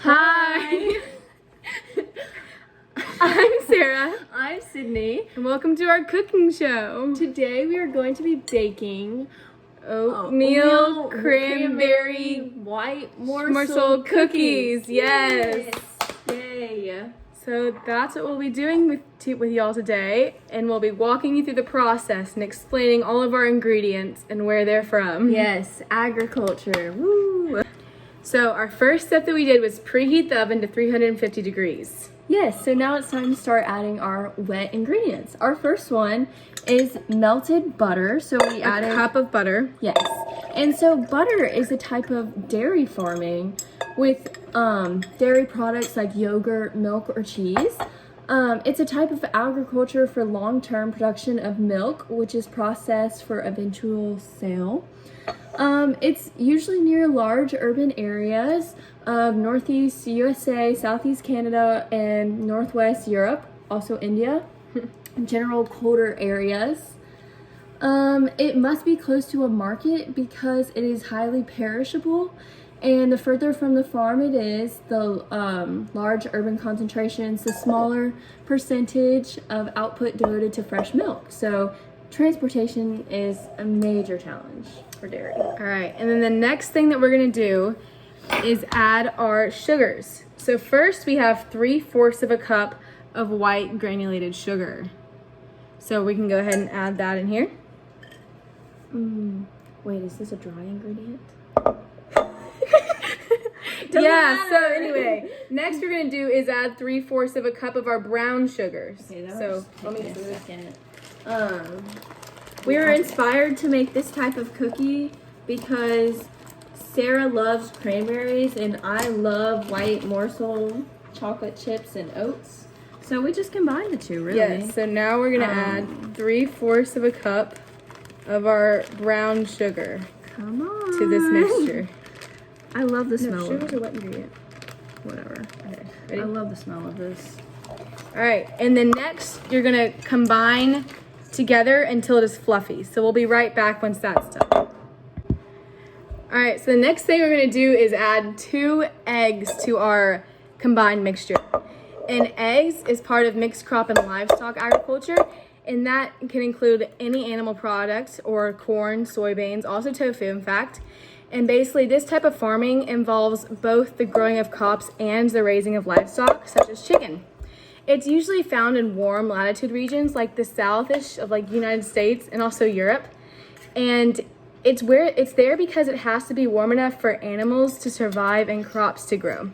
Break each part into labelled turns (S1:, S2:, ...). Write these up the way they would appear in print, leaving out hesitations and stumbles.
S1: Hi. I'm Sarah.
S2: I'm Sydney.
S1: And welcome to our cooking show.
S2: Today we are going to be baking
S1: Oatmeal cranberry
S2: white
S1: morsel cookies. Yes.
S2: Yay.
S1: So that's what we'll be doing with y'all today, and we'll be walking you through the process and explaining all of our ingredients and where they're from.
S2: Yes, agriculture. Woo.
S1: So our first step that we did was preheat the oven to 350 degrees.
S2: Yes, so now it's time to start adding our wet ingredients. Our first one is melted butter. So we added
S1: a cup of butter.
S2: Yes. And so butter is a type of dairy farming with dairy products like yogurt, milk, or cheese. It's a type of agriculture for long-term production of milk, which is processed for eventual sale. It's usually near large urban areas of Northeast USA, Southeast Canada, and Northwest Europe, also India, general colder areas. It must be close to a market because it is highly perishable, and the further from the farm it is, the large urban concentrations, the smaller percentage of output devoted to fresh milk. So transportation is a major challenge for dairy.
S1: All right, and then the next thing that we're gonna do is add our sugars. So first we have 3/4 of a cup of white granulated sugar. So we can go ahead and add that in here.
S2: Wait, is this a dry ingredient?
S1: So anyway, next we're gonna do is add 3/4 of a cup of our brown sugars.
S2: Okay,
S1: So
S2: let me see a second. We were inspired to make this type of cookie because Sarah loves cranberries and I love white morsel chocolate chips and oats. So we just combined the two, really.
S1: yes, so now we're gonna add 3/4 of a cup of our brown sugar
S2: Come on.
S1: to this mixture.
S2: I love the
S1: No,
S2: smell of
S1: sugar's
S2: it.
S1: a wet ingredient.
S2: Whatever.
S1: Okay, ready?
S2: I love the smell of this.
S1: All right, and then next you're gonna combine together until it is fluffy. So we'll be right back once that's done. All right, so the next thing we're gonna do is add 2 eggs to our combined mixture. And eggs is part of mixed crop and livestock agriculture, and that can include any animal product or corn, soybeans, also tofu in fact. And basically this type of farming involves both the growing of crops and the raising of livestock, such as chicken. It's usually found in warm latitude regions like the southish of like United States and also Europe. And it's there because it has to be warm enough for animals to survive and crops to grow.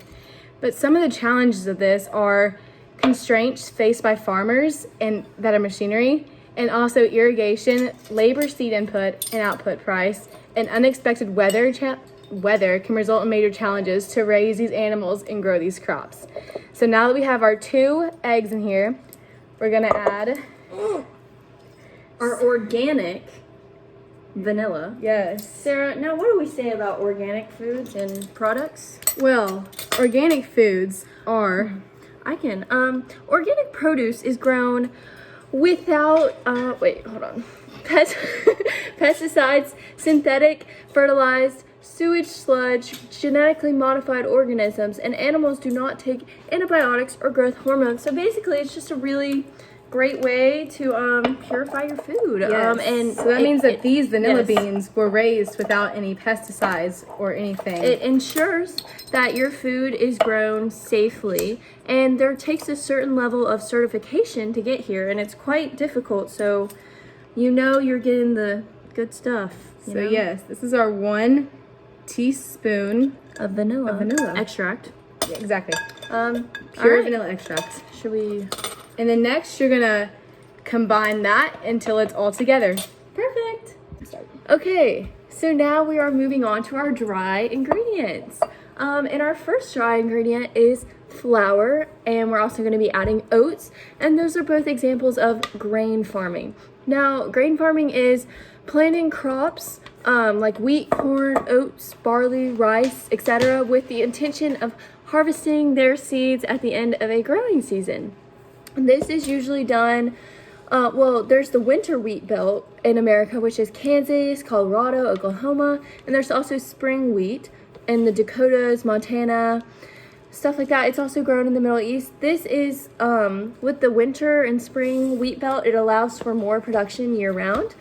S1: But some of the challenges of this are constraints faced by farmers and that are machinery, and also irrigation, labor, seed input, and output price, and unexpected weather can result in major challenges to raise these animals and grow these crops. So now that we have our 2 eggs in here, we're gonna add
S2: Our organic vanilla.
S1: yes.
S2: Sarah, now what do we say about organic foods and products?
S1: Well, organic foods are
S2: Organic produce is grown without, pesticides, synthetic, fertilized, sewage sludge, genetically modified organisms, and animals do not take antibiotics or growth hormones. So basically, it's just a really great way to purify your food.
S1: Yes.
S2: And
S1: So that means that these vanilla
S2: yes.
S1: beans were raised without any pesticides or anything.
S2: It ensures that your food is grown safely, and there takes a certain level of certification to get here, and it's quite difficult, so you know you're getting the good stuff.
S1: So yes, this is our 1 teaspoon
S2: of vanilla
S1: extract. Yeah, exactly. Pure
S2: alright.
S1: vanilla extract.
S2: Should we?
S1: And then next you're gonna combine that until it's all together.
S2: Perfect. Okay, so now we are moving on to our dry ingredients. And our first dry ingredient is flour, and we're also going to be adding oats, and those are both examples of grain farming. Now, grain farming is planting crops like wheat, corn, oats, barley, rice, etc., with the intention of harvesting their seeds at the end of a growing season. This is usually done there's the winter wheat belt in America, which is Kansas, Colorado, Oklahoma, and there's also spring wheat in the Dakotas, Montana, stuff like that. It's also grown in the Middle East. This is with the winter and spring wheat belt, it allows for more production year round.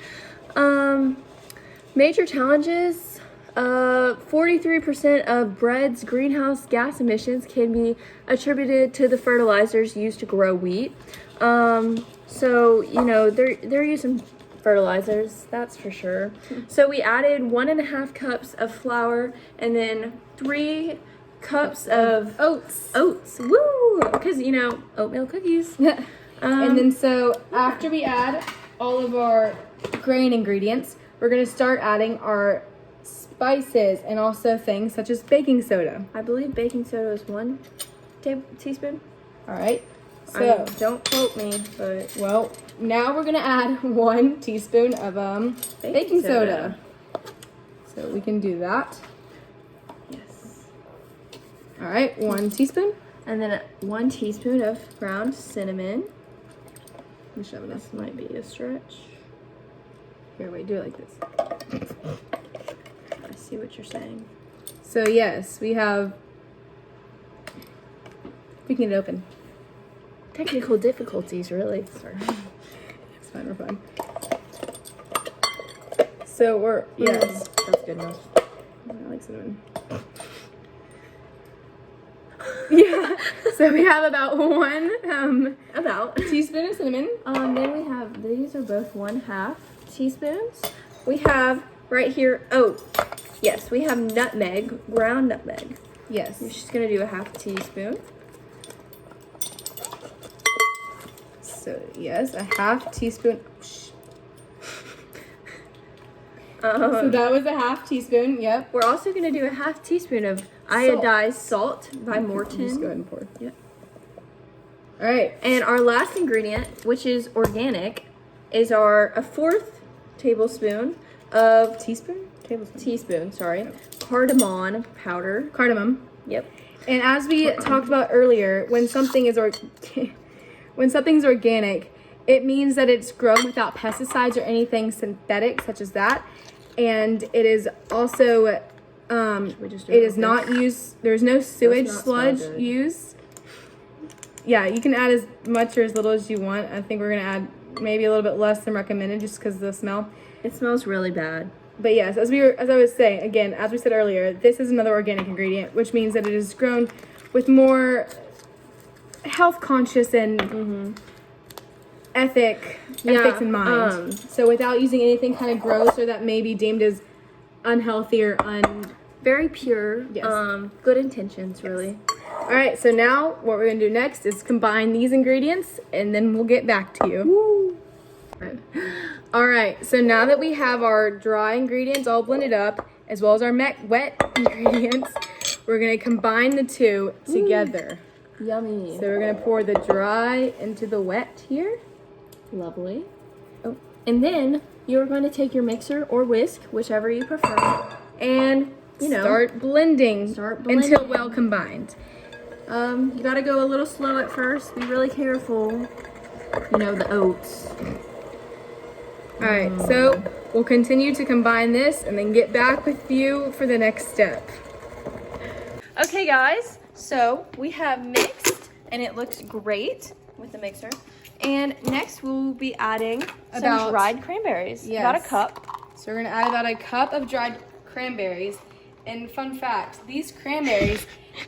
S2: Major challenges, 43% of bread's greenhouse gas emissions can be attributed to the fertilizers used to grow wheat. So, you know, they're using fertilizers, that's for sure. So we added 1.5 cups of flour and then 3 cups of
S1: Oats.
S2: Woo! Because, you know, oatmeal cookies.
S1: And then so after we add all of our grain ingredients, we're going to start adding our spices and also things such as baking soda.
S2: I believe baking soda is 1 teaspoon.
S1: All right. So,
S2: Don't quote me, but
S1: well, now we're going to add 1 teaspoon of baking soda. So we can do that.
S2: yes.
S1: All right, 1 teaspoon.
S2: And then 1 teaspoon of ground cinnamon.
S1: We should have enough.
S2: This might be a stretch.
S1: Here, wait, do it like this.
S2: I see what you're saying.
S1: So yes, we have. We can get it open.
S2: Technical difficulties, really.
S1: Sorry. It's fine, we're fine. So we're yes,
S2: That's good enough.
S1: I like cinnamon. Yeah. So we have about 1 teaspoon of cinnamon.
S2: Then we have, these are both 1/2 teaspoons. We have right here, yes, we have nutmeg, ground nutmeg.
S1: Yes.
S2: We're just gonna do a 1/2 teaspoon.
S1: So yes, a 1/2 teaspoon. So that was a 1/2 teaspoon. Yep.
S2: We're also gonna do a 1/2 teaspoon of iodized salt by
S1: Just go
S2: Morton.
S1: ahead and pour.
S2: Yep.
S1: All right.
S2: And our last ingredient, which is organic, is a 1/4 tablespoon of
S1: Tablespoon.
S2: cardamom powder.
S1: Cardamom.
S2: Yep.
S1: And as we talked about earlier, when something is when something's organic, it means that it's grown without pesticides or anything synthetic such as that. And it is also
S2: We just do
S1: it
S2: it
S1: is
S2: like
S1: not used. There's no sewage
S2: not smell
S1: sludge
S2: good.
S1: used. Yeah, you can add as much or as little as you want. I think we're gonna add maybe a little bit less than recommended just because of the smell.
S2: It smells really bad.
S1: But yes, as I was saying, again, as we said earlier, this is another organic ingredient, which means that it is grown with more health conscious and ethics in mind. So without using anything kind of gross or that may be deemed as unhealthy or
S2: Very pure.
S1: Yes.
S2: Good intentions, really.
S1: All right, so now what we're gonna do next is combine these ingredients, and then we'll get back to you.
S2: Woo.
S1: All right, so now that we have our dry ingredients all blended up, as well as our wet ingredients, we're gonna combine the two together.
S2: Yummy.
S1: So we're gonna pour the dry into the wet here.
S2: Lovely. Oh, and then you're going to take your mixer or whisk, whichever you prefer, and
S1: Start blending until well combined.
S2: You gotta go a little slow at first. Be really careful. You know, the oats.
S1: All right, so we'll continue to combine this and then get back with you for the next step.
S2: Okay, guys. So we have mixed, and it looks great with the mixer. And next we'll be adding some dried cranberries.
S1: Yes.
S2: About a cup.
S1: So we're gonna add about a cup of dried cranberries. And fun fact, these cranberries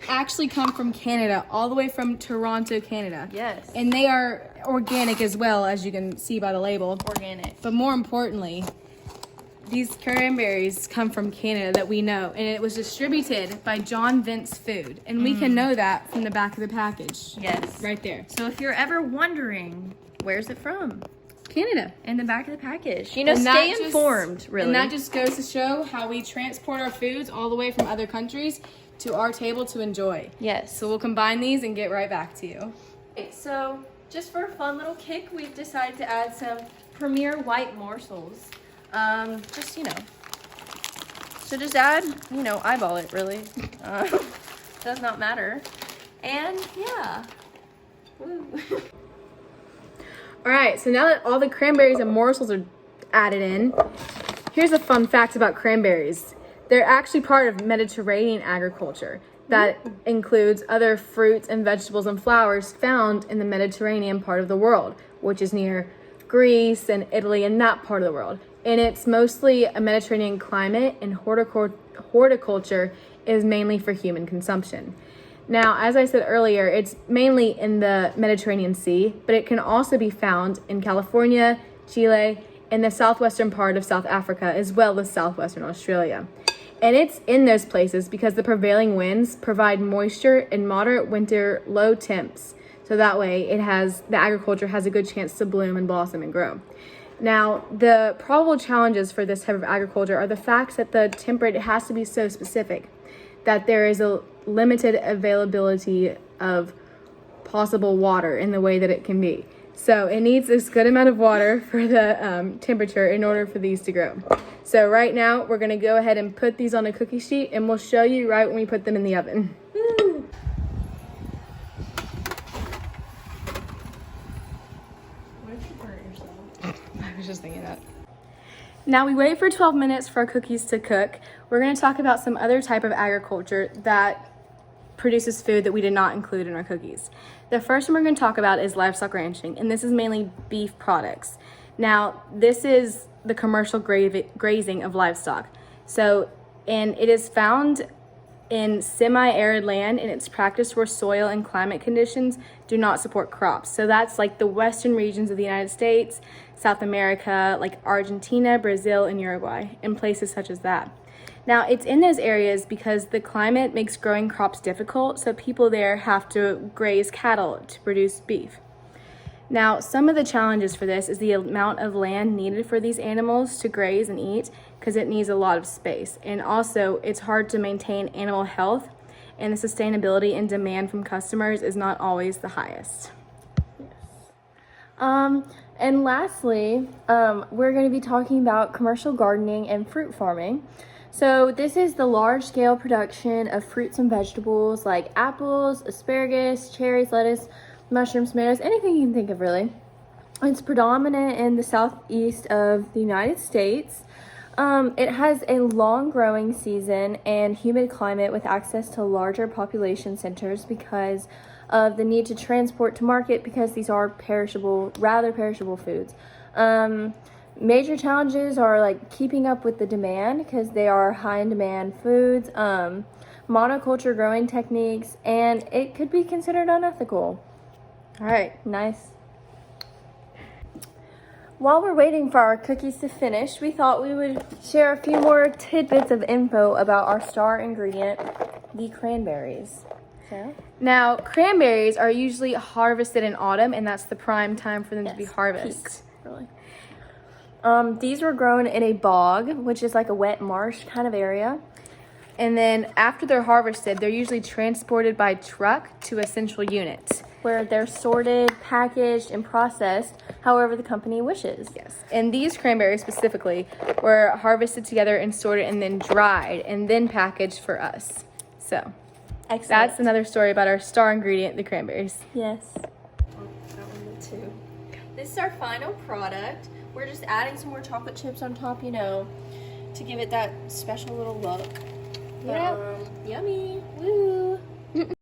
S1: actually come from Canada, all the way from Toronto, Canada.
S2: Yes.
S1: And they are organic as well, as you can see by the label.
S2: Organic.
S1: But more importantly, these cranberries come from Canada that we know, and it was distributed by John Vince Food. And we can know that from the back of the package.
S2: Yes.
S1: Right there.
S2: So if you're ever wondering, where's it from?
S1: Canada.
S2: In the back of the package. You know,
S1: And that
S2: stay
S1: just-
S2: informed, really.
S1: And that just goes to show how we transport our foods all the way from other countries to our table to enjoy.
S2: Yes.
S1: So we'll combine these and get right back to you.
S2: Okay, so just for a fun little kick, we've decided to add some Premier white morsels. Just, so just add, eyeball it, really. Does not matter. And, yeah. Woo.
S1: All right, so now that all the cranberries and morsels are added in, here's a fun fact about cranberries. They're actually part of Mediterranean agriculture. that includes other fruits and vegetables and flowers found in the Mediterranean part of the world, which is near Greece and Italy and that part of the world. And it's mostly a Mediterranean climate, and horticulture is mainly for human consumption. Now, as I said earlier, it's mainly in the Mediterranean Sea, but it can also be found in California, Chile, and the southwestern part of South Africa, as well as southwestern Australia. And it's in those places because the prevailing winds provide moisture in moderate winter low temps. So that way the agriculture has a good chance to bloom and blossom and grow. Now, the probable challenges for this type of agriculture are the facts that the temperate has to be so specific that there is a limited availability of possible water in the way that it can be. So it needs this good amount of water for the temperature in order for these to grow. So right now we're gonna go ahead and put these on a cookie sheet, and we'll show you right when we put them in the oven.
S2: Woo. What if you burnt yourself?
S1: I was just thinking that. Now we wait for 12 minutes for our cookies to cook. We're going to talk about some other type of agriculture that produces food that we did not include in our cookies. The first one we're going to talk about is livestock ranching, and this is mainly beef products. Now, this is the commercial grazing of livestock. And it is found in semi-arid land, and it's practiced where soil and climate conditions do not support crops. So that's like the western regions of the United States, South America, like Argentina, Brazil, and Uruguay, and places such as that. Now, it's in those areas because the climate makes growing crops difficult, so people there have to graze cattle to produce beef. Now, some of the challenges for this is the amount of land needed for these animals to graze and eat, because it needs a lot of space. And also, it's hard to maintain animal health, and the sustainability and demand from customers is not always the highest.
S2: And lastly, we're going to be talking about commercial gardening and fruit farming. So this is the large-scale production of fruits and vegetables like apples, asparagus, cherries, lettuce, mushrooms, tomatoes, anything you can think of really. It's predominant in the southeast of the United States. It has a long growing season and humid climate with access to larger population centers because of the need to transport to market, because these are rather perishable foods. Major challenges are like keeping up with the demand because they are high in demand foods, monoculture growing techniques, and it could be considered unethical.
S1: All right.
S2: Nice. While we're waiting for our cookies to finish, we thought we would share a few more tidbits of info about our star ingredient, the cranberries. Sarah?
S1: Now, cranberries are usually harvested in autumn, and that's the prime time for them to be harvested.
S2: Peak, really. These were grown in a bog, which is like a wet marsh kind of area.
S1: And then after they're harvested, they're usually transported by truck to a central unit,
S2: where they're sorted, packaged, and processed however the company wishes.
S1: Yes. And these cranberries specifically were harvested together and sorted and then dried and then packaged for us. So
S2: Excellent.
S1: That's another story about our star ingredient, the cranberries.
S2: Yes. That one too. This is our final product. We're just adding some more chocolate chips on top, to give it that special little look.
S1: Yeah.
S2: Yummy. Woo.